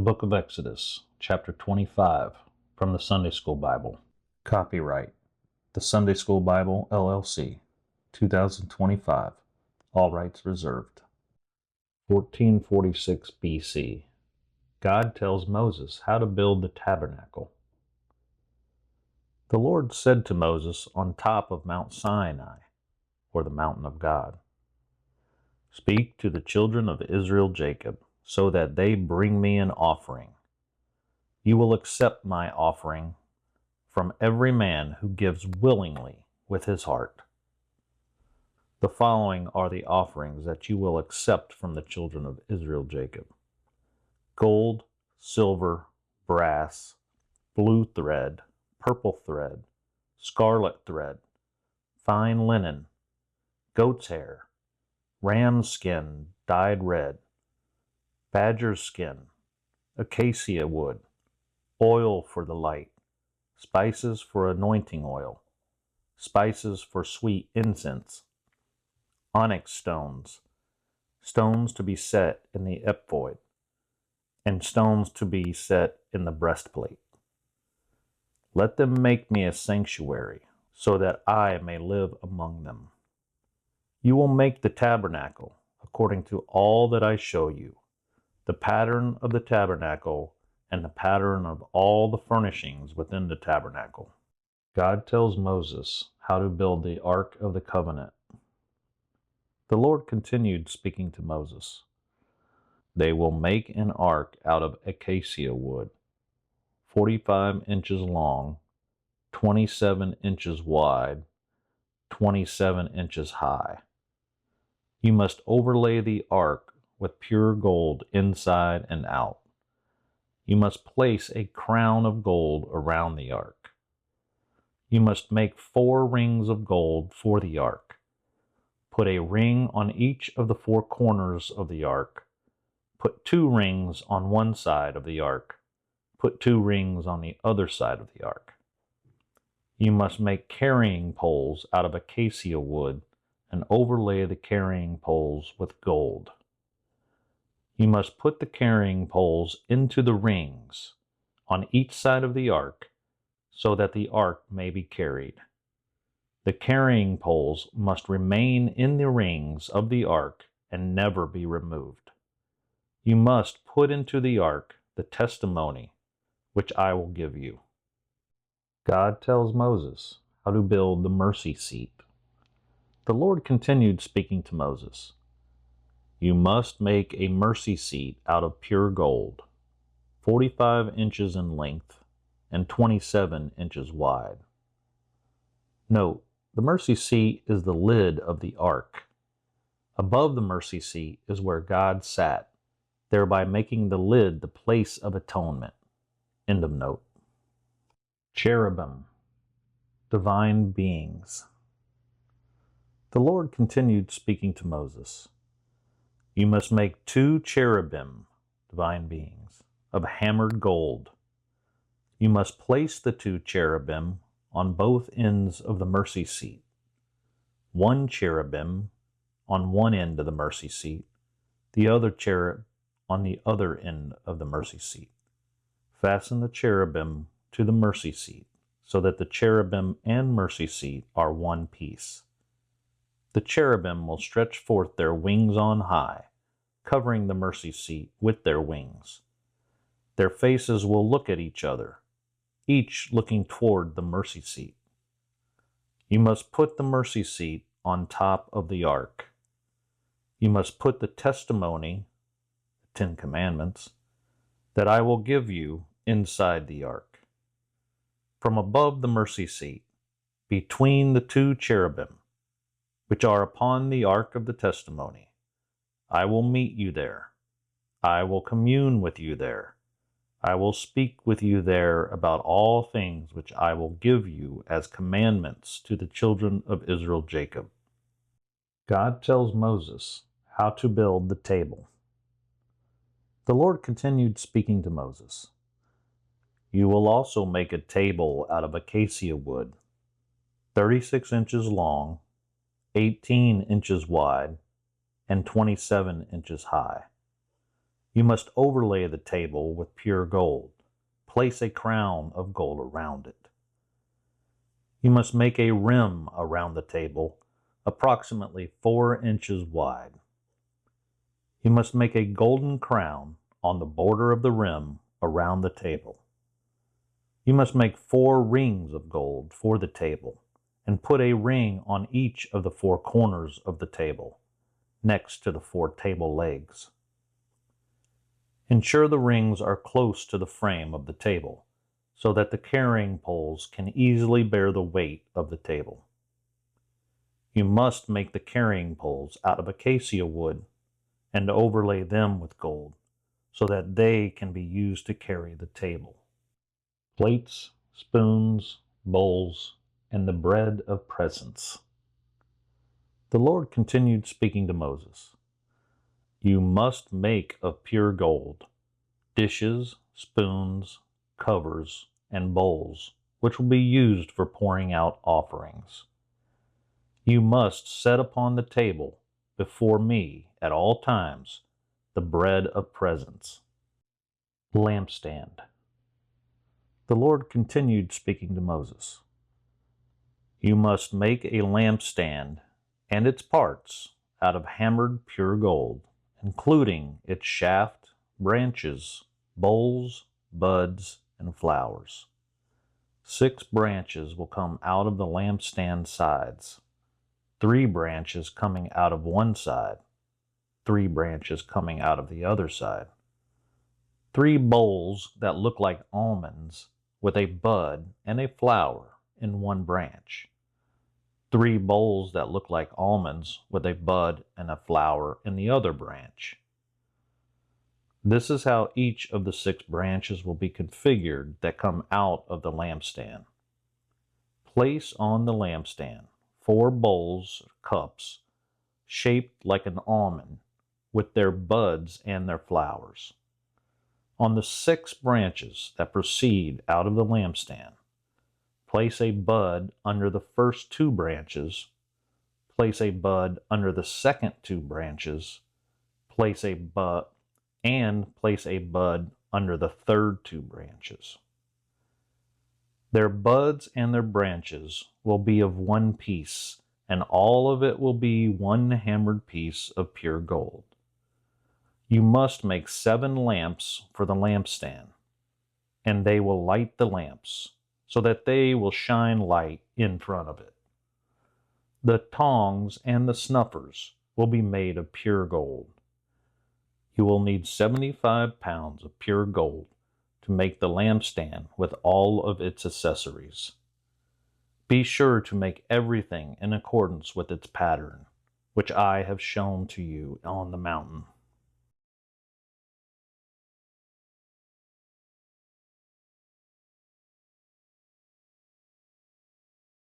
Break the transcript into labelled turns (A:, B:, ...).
A: Book of Exodus, chapter 25, from the Sunday School Bible. Copyright, the Sunday School Bible, LLC, 2025. All rights reserved. 1446 BC. God tells Moses how to build the tabernacle. The Lord said to Moses on top of Mount Sinai, or the mountain of God, "Speak to the children of Israel, Jacob, so that they bring me an offering. You will accept my offering from every man who gives willingly with his heart. The following are the offerings that you will accept from the children of Israel, Jacob: gold, silver, brass, blue thread, purple thread, scarlet thread, fine linen, goat's hair, ram's skin dyed red, badger's skin, acacia wood, oil for the light, spices for anointing oil, spices for sweet incense, onyx stones, stones to be set in the ephod, and stones to be set in the breastplate. Let them make me a sanctuary, so that I may live among them. You will make the tabernacle according to all that I show you, the pattern of the tabernacle and the pattern of all the furnishings within the tabernacle." God tells Moses how to build the Ark of the Covenant. The Lord continued speaking to Moses. "They will make an ark out of acacia wood, 45 inches long, 27 inches wide, 27 inches high. You must overlay the ark with pure gold inside and out. You must place a crown of gold around the ark. You must make 4 rings of gold for the ark. Put a ring on each of the 4 corners of the ark. Put 2 rings on one side of the ark. Put 2 rings on the other side of the ark. You must make carrying poles out of acacia wood and overlay the carrying poles with gold. You must put the carrying poles into the rings on each side of the ark, so that the ark may be carried. The carrying poles must remain in the rings of the ark and never be removed. You must put into the ark the testimony which I will give you." God tells Moses how to build the mercy seat. The Lord continued speaking to Moses. "You must make a mercy seat out of pure gold, 45 inches in length and 27 inches wide." Note, the mercy seat is the lid of the ark. Above the mercy seat is where God sat, thereby making the lid the place of atonement. End of note. Cherubim, divine beings. The Lord continued speaking to Moses. "You must make 2 cherubim, divine beings, of hammered gold. You must place the 2 cherubim on both ends of the mercy seat. 1 cherubim on one end of the mercy seat, the other cherub on the other end of the mercy seat. Fasten the cherubim to the mercy seat, so that the cherubim and mercy seat are one piece. The cherubim will stretch forth their wings on high, covering the mercy seat with their wings. Their faces will look at each other, each looking toward the mercy seat. You must put the mercy seat on top of the ark. You must put the testimony, the 10 Commandments, that I will give you inside the ark. From above the mercy seat, between the 2 cherubim, which are upon the ark of the testimony, I will meet you there. I will commune with you there. I will speak with you there about all things which I will give you as commandments to the children of Israel, Jacob." God tells Moses how to build the table. The Lord continued speaking to Moses. "You will also make a table out of acacia wood, 36 inches long, 18 inches wide, and 27 inches high. You must overlay the table with pure gold. Place a crown of gold around it. You must make a rim around the table, approximately 4 inches wide. You must make a golden crown on the border of the rim around the table. You must make 4 rings of gold for the table, and put a ring on each of the 4 corners of the table, next to the 4 table legs. Ensure the rings are close to the frame of the table, so that the carrying poles can easily bear the weight of the table. You must make the carrying poles out of acacia wood and overlay them with gold, so that they can be used to carry the table. Plates, spoons, bowls, and the bread of presence. The Lord continued speaking to Moses. You must make of pure gold dishes, spoons, covers, and bowls, which will be used for pouring out offerings. You must set upon the table before me at all times the bread of presence. Lampstand. The Lord continued speaking to Moses. You must make a lampstand and its parts out of hammered pure gold, including its shaft, branches, bowls, buds, and flowers. 6 branches will come out of the lampstand sides, 3 branches coming out of one side, 3 branches coming out of the other side. 3 bowls that look like almonds with a bud and a flower in one branch. 3 bowls that look like almonds with a bud and a flower in the other branch. This is how each of the 6 branches will be configured that come out of the lampstand. Place on the lampstand 4 bowls or cups shaped like an almond with their buds and their flowers. On the 6 branches that proceed out of the lampstand, place a bud under the first 2 branches, place a bud under the second 2 branches, place a bud under the third 2 branches. Their buds and their branches will be of one piece, and all of it will be one hammered piece of pure gold. You must make 7 lamps for the lampstand, and they will light the lamps, so that they will shine light in front of it. The tongs and the snuffers will be made of pure gold. You will need 75 pounds of pure gold to make the lampstand with all of its accessories. Be sure to make everything in accordance with its pattern, which I have shown to you on the mountain.